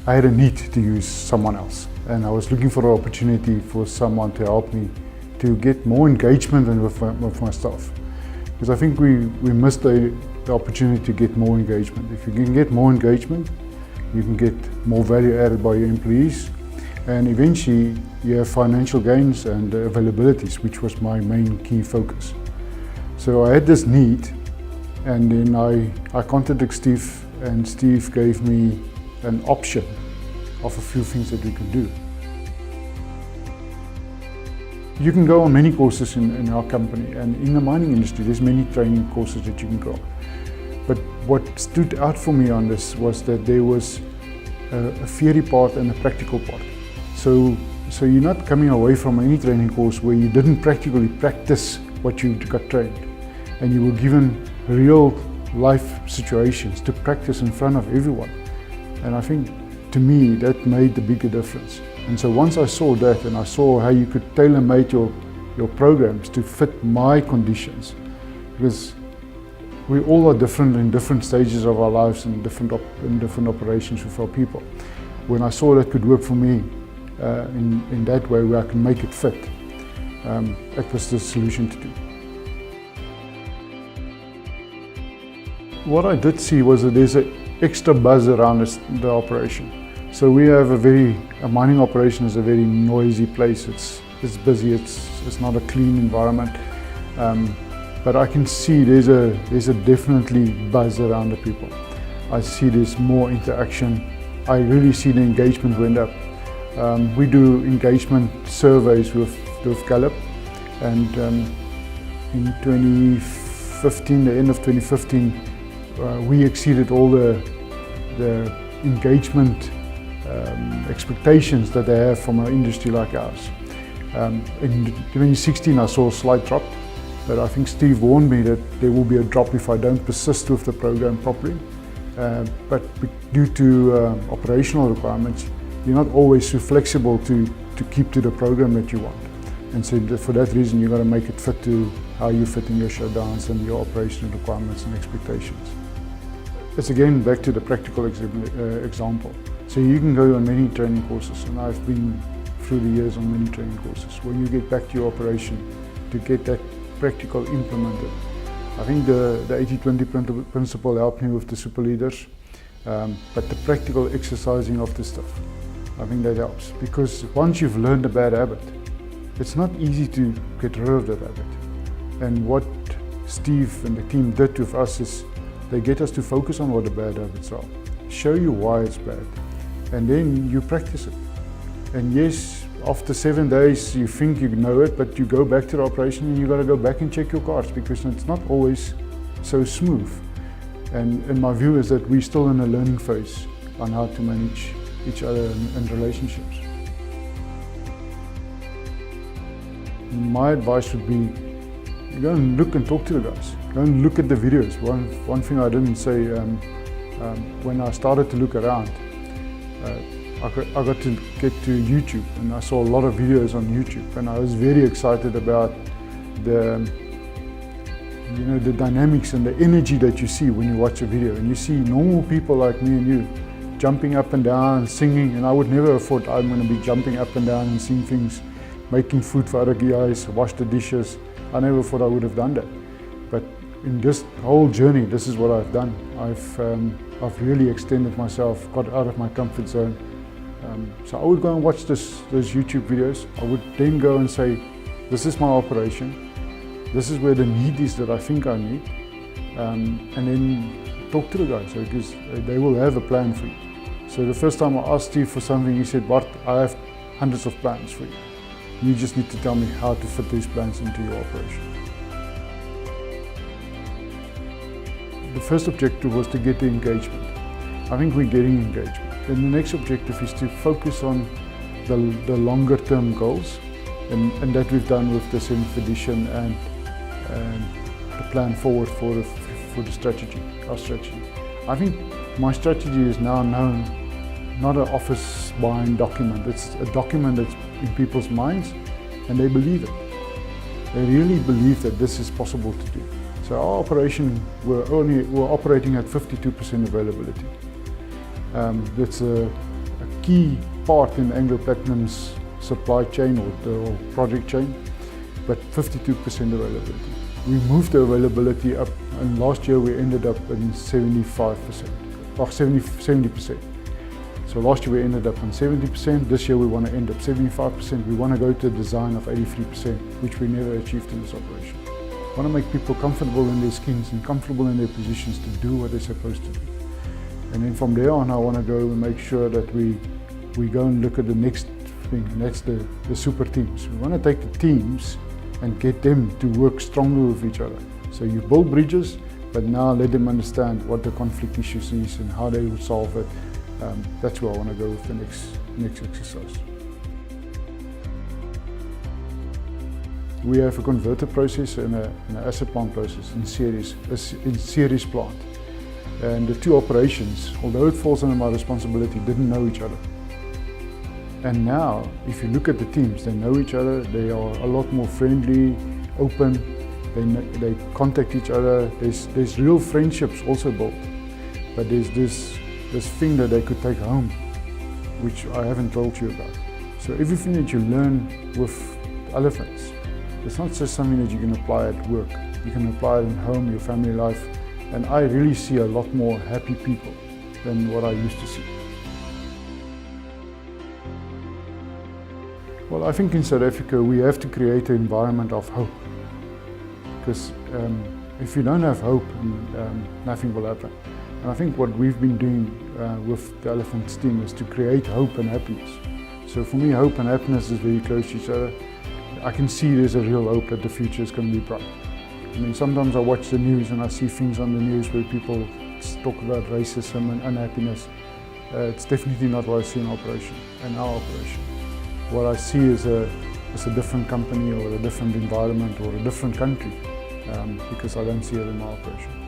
I had a need to use someone else, and I was looking for an opportunity for someone to help me to get more engagement with my staff. Because I think we missed the opportunity to get more engagement. If you can get more engagement, you can get more value added by your employees, and eventually you have financial gains and availabilities, which was my main key focus. So I had this need, and then I contacted Steve, and Steve gave me an option of a few things that we could do. You can go on many courses in our company, and in the mining industry there's many training courses that you can go on. But what stood out for me on this was that there was a theory part and a practical part. So you're not coming away from any training course where you didn't practically practice what you got trained, and you were given real life situations to practice in front of everyone. And I think, to me, that made the bigger difference. And so once I saw that, and I saw how you could tailor-make your programs to fit my conditions, because we all are different in different stages of our lives and in different operations with our people. When I saw that could work for me in that way, where I can make it fit, that was the solution to do. What I did see was that there's an extra buzz around the operation. So we have a mining operation is a very noisy place. It's busy. It's not a clean environment. But I can see there's a definitely buzz around the people. I see there's more interaction. I really see the engagement went up. We do engagement surveys with Gallup, and in 2015, the end of 2015, we exceeded all the engagement expectations that they have from an industry like ours. In 2016, I saw a slight drop, but I think Steve warned me that there will be a drop if I don't persist with the program properly. But due to operational requirements, you're not always so flexible to keep to the program that you want. And so for that reason, you've got to make it fit to how you fit in your shutdowns and your operational requirements and expectations. It's again back to the practical example. So you can go on many training courses, and I've been through the years on many training courses. When you get back to your operation, to get that practical implemented, I think the 80-20 principle helped me with the super leaders, but the practical exercising of this stuff, I think that helps. Because once you've learned a bad habit, it's not easy to get rid of that habit. And what Steve and the team did with us is they get us to focus on what the bad habits are, show you why it's bad, and then you practice it. And yes, after 7 days you think you know it, but you go back to the operation and you got to go back and check your cards, because it's not always so smooth. And my view is that we're still in a learning phase on how to manage each other and relationships. My advice would be, go and look and talk to the guys. Go and look at the videos. One thing I didn't say, when I started to look around, I got to get to YouTube, and I saw a lot of videos on YouTube, and I was very excited about the dynamics and the energy that you see when you watch a video, and you see normal people like me and you jumping up and down and singing, and I would never have thought I'm going to be jumping up and down and seeing things, making food for other guys, wash the dishes. I never thought I would have done that. But in this whole journey, this is what I've done. I've really extended myself, got out of my comfort zone. So I would go and watch those YouTube videos. I would then go and say, this is my operation. This is where the need is that I think I need. And then talk to the guys, because they will have a plan for you. So the first time I asked Steve for something, he said, Bart, I have hundreds of plans for you. You just need to tell me how to fit these plans into your operation. The first objective was to get the engagement. I think we're getting engagement. Then the next objective is to focus on the longer term goals, and that we've done with the 7th edition and the plan forward for the strategy, our strategy. I think my strategy is now known, not an office buying document. It's a document that's in people's minds, and they believe it. They really believe that this is possible to do. So our operation, we're operating at 52% availability. That's a key part in Anglo Platinum's supply chain or project chain, but 52% availability. We moved the availability up, and last year we ended up in 75%, or 70%. So last year we ended up on 70%, this year we want to end up 75%. We want to go to a design of 83%, which we never achieved in this operation. I want to make people comfortable in their skins and comfortable in their positions to do what they're supposed to do. And then from there on, I want to go and make sure that we go and look at the next thing, and that's the super teams. We want to take the teams and get them to work strongly with each other. So you build bridges, but now let them understand what the conflict issues is and how they would solve it. That's where I want to go with the next exercise. We have a converter process and an acid plant process in series plant. And the two operations, although it falls under my responsibility, didn't know each other. And now, if you look at the teams, they know each other, they are a lot more friendly, open, they contact each other, there's real friendships also built. But there's this thing that they could take home, which I haven't told you about. So everything that you learn with elephants, it's not just something that you can apply at work. You can apply it in home, your family life, and I really see a lot more happy people than what I used to see. Well, I think in South Africa we have to create an environment of hope, because if you don't have hope, nothing will happen. And I think what we've been doing with the Elephants team is to create hope and happiness. So for me, hope and happiness is very close to each other. I can see there's a real hope that the future is going to be bright. I mean, sometimes I watch the news and I see things on the news where people talk about racism and unhappiness. It's definitely not what I see in operation, in our operation. What I see is a different company or a different environment or a different country, because I don't see it in my operation.